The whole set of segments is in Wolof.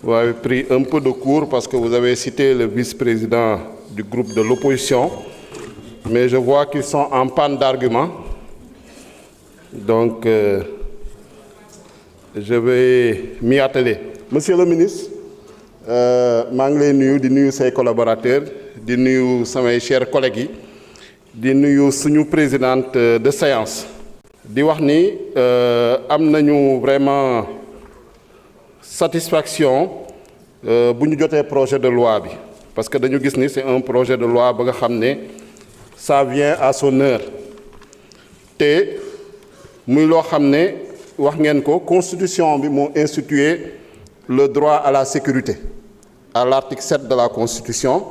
Vous avez pris un peu de cours parce que vous avez cité le vice-président du groupe de l'opposition, mais je vois qu'ils sont en panne d'arguments. Donc, je vais m'y atteler. Monsieur le ministre, maa ngi lay nuyu di nuyu say collaborateurs di nuyu samay chers collègues yi di nuyu suñu présidente de séance. di wax ni am nañu vraiment satisfaction bu ñu jotee projet de loi bi parce que dañu gis ni c'est un projet de loi ba nga xam ne ça vient à son heure te muy loo xam ne wax ngeen ko constitution bi moo institué le droit à la sécurité à l'article 7 de la constitution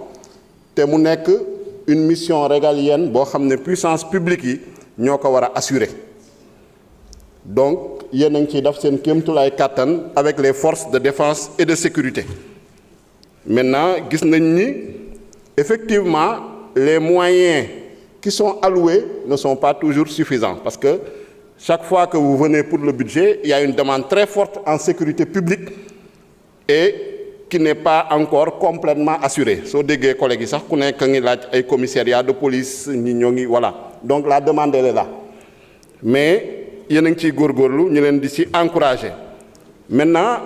te mu nekk une mission régalienne boo xam ne puissance publique yi ñoo ko war a assurer donc yéen a ngi ciy def seen kéemtulaay kàttan avec les forces de défense et de sécurité maintenant gis nañ ni effectivement les moyens qui sont alloués ne sont pas toujours suffisants parce que chaque fois que vous venez pour le budget il y a une demande très forte en sécurité publique et qui n'est pas encore complètement assurée soo déggee collègues yi sax ku nekk ngi laaj ay commissariat de police ñi ñoo ngi voilà donc la demande elle est là mais yéen a ngi ciy góorgóorlu ñu leen di ci encourager maintenant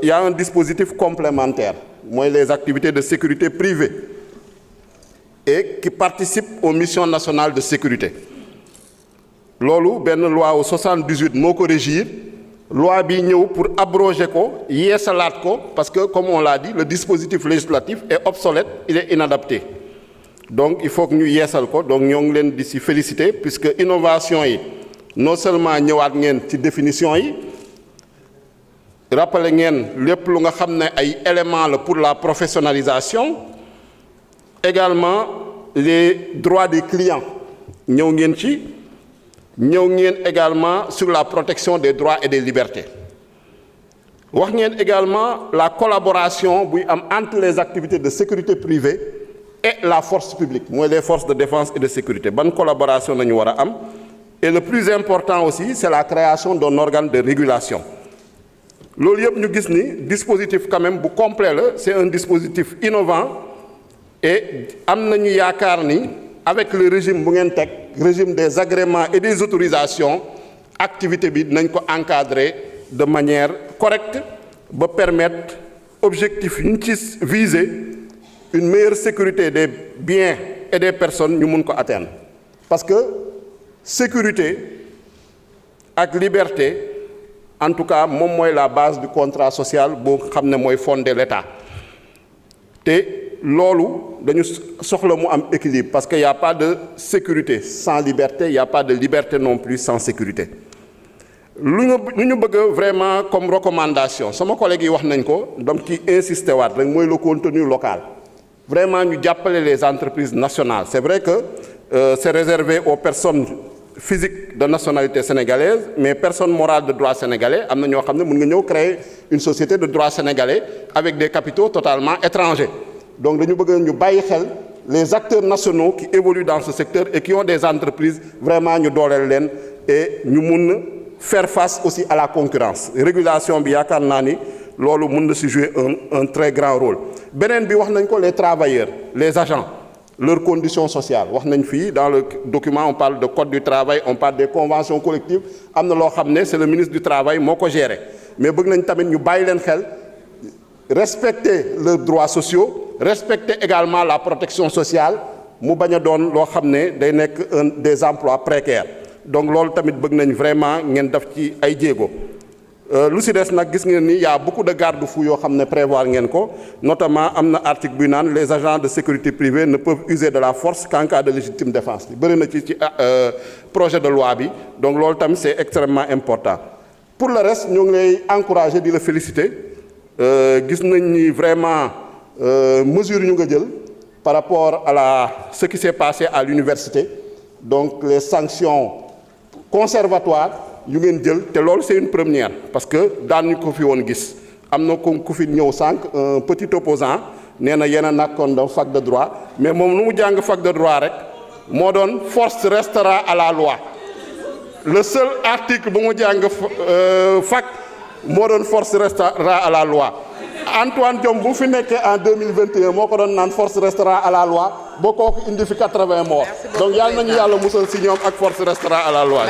il y a un dispositif complémentaire mooy les activités de sécurité privée et qui participent aux missions nationales de sécurité loolu benn loi au 78 moo ko régir loi bi ñëw pour abroger ko yeesalaat ko parce que comme on l'a dit le dispositif législatif est obsolète il est inadapté donc il faut que ñu yeesal ko donc ñoo ngi leen di ci féliciter puisque innovation yi non seulement ñëwaat ngeen ci définition yi rappeler ngeen lépp lu nga xam ne ay éléments la pour la professionnalisation également les droits des clients ñëw ngeen ci ñëw ngeen également sur la protection des droits et des libertés wax ngeen également la collaboration buy am entre les activités de sécurité privée et la force publique mooy les forces de défense et de sécurité ban collaboration nañu war a am et le plus important aussi c'est la création d'un organe de régulation loolu yëpp ñu gis ni dispositif quand même bu complet la c'est un dispositif innovant et am nañu yaakaar ni avec le régime bu ngeen teg régime des agréments et des autorisations activité bi dinañ ko encadrer de manière correcte ba permettre objectif yu ñu ci viser une meilleure sécurité des biens et des personnes ñu mun ko atteindre parce que sécurité ak liberté en tout cas moom mooy la base du contrat social boo xam ne mooy fonder l'État te loolu dañu soxla mu am équilibre parce que y a pas de sécurité sans liberté y a pas de liberté non plus sans sécurité lu ñu bëgg vraiment comme recommandation sama collègue yi wax nañ ko dam ci insister waat rek mooy le contenu local vraiment ñu jàppale les entreprises nationales c'est vrai que c'est réservé aux personnes physiques de nationalité sénégalaise mais personne morale de droit sénégalais am na ñoo xam ne mën nga ñëw créer une société de droit sénégalais avec des capitaux totalement étrangers donc dañu bëgg ñu bàyyi xel les acteurs nationaux qui évoluent dans ce secteur et qui ont des entreprises vraiment ñu dooleel leen et ñu mun faire face aussi à la concurrence régulation bi yaakaar naa ni loolu mën na si jouer un très grand rôle beneen bi wax nañ ko les travailleurs les agents leurs conditions sociales wax nañ fii dans le document on parle de code du travail on parle des conventions collectives am na loo xam ne c'est le ministre du travail moo ko gérer mais bëgg nañ tamit ñu bàyyi leen xel respecter leurs droits sociaux respecter également la protection sociale mu bañ a doon loo xam ne day nekk des emplois précaires donc loolu tamit bëgg nañ vraiment ngeen def ci ay jéego lu si des nag gis ngeen ni y a beaucoup de garde-fous yoo xam ne prévoir ngeen ko notamment am na article buy naan les agents de sécurité privée ne peuvent user de la force qu'en cas de légitime défense bi bëri na ci projet de loi bi donc loolu tamit c'est extrêmement important pour le reste ñoo ngi lay encourager di la féliciter gis nañ ni vraiment mesures ñu nga jël par rapport à ce qui s'est passé à l'université donc les sanctions conservatoires yu ngeen jël te loolu c'est une première parce que daan ñu ko fi woon gis am na ku fi ñëw sànq un petit opposant nee na yéen a nakkoon da fac de droit mais moom lu mu jàng fac de droit rek moo doon force restera à la loi le seul article bu mu jàng fac moo doon force restera à la loi Antoine Diome bu fi nekkee en 2021 moo ko doon naan force restera à la loi ba kooku indi fi 80 morts donc yàlla nañu yàlla musal si ñoom ak force restera à la loi.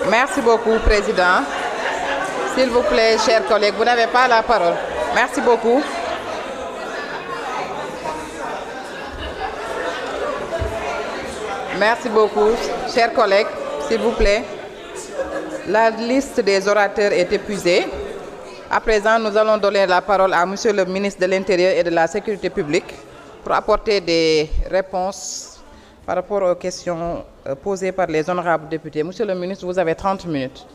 Merci beaucoup, Président. S'il vous plaît, chers collègues, vous n'avez pas la parole. Merci beaucoup. Merci beaucoup, chers collègues. S'il vous plaît. La liste des orateurs est épuisée. À présent, nous allons donner la parole à Monsieur le ministre de l'Intérieur et de la Sécurité publique pour apporter des réponses par rapport aux questions posées par les honorables députés. Monsieur le ministre, vous avez 30 minutes.